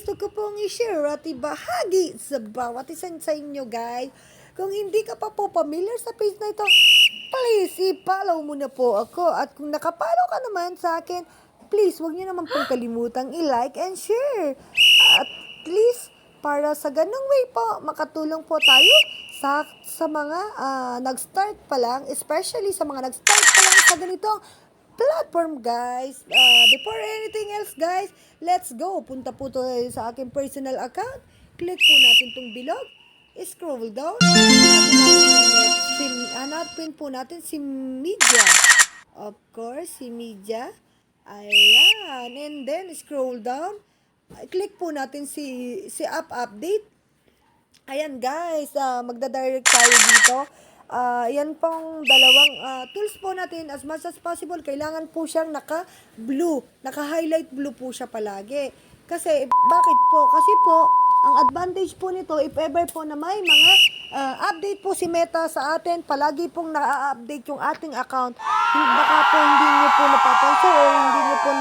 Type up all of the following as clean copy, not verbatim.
gusto ko pong i-share at ibahagi sa bawat isang sa inyo, guys. Kung hindi ka pa po familiar sa page na ito, please i-follow mo na po ako. At kung nakapollow ka naman sa akin, please huwag niyo naman pong kalimutang i-like and share. At least, para sa ganung way po, makatulong po tayo sa mga nag-start pa lang, especially sa mga nag-start pa lang sa ganitong platform, guys. Before anything else, guys, let's go. Punta po tayo sa aking personal account. Click po natin tong bilog. Scroll down. Hanapin po natin si Media. Of course, si Media. Ayan. And then, scroll down. Click po natin si App Update. Ayan, guys, magda-direct tayo dito. Yan pong dalawang tools po natin. As much as possible, kailangan po siyang naka-blue. Naka-highlight blue po siya palagi. Kasi, bakit po? Kasi po, ang advantage po nito, if ever po na may mga update po si Meta sa atin, palagi pong na-update yung ating account. Baka po hindi nyo po napapansin o hindi nyo po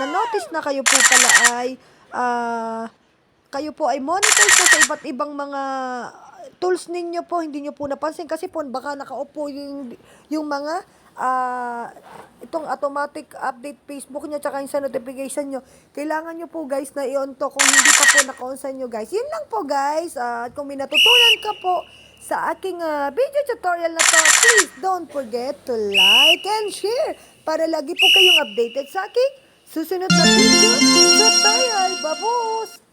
na-notice na kayo po pala ay kayo po ay monetize po sa iba't ibang mga tools ninyo po, hindi nyo po napansin kasi po baka nakaupo yung mga itong automatic update Facebook nyo tsaka yung sa notification nyo. Kailangan nyo po, guys, na i-on to kung hindi pa po naka-on sa nyo, guys. Yun lang po, guys. At kung may natutunan ka po sa aking video tutorial na to, please don't forget to like and share para lagi po kayong updated sa aking susunod na video tutorial. Babos!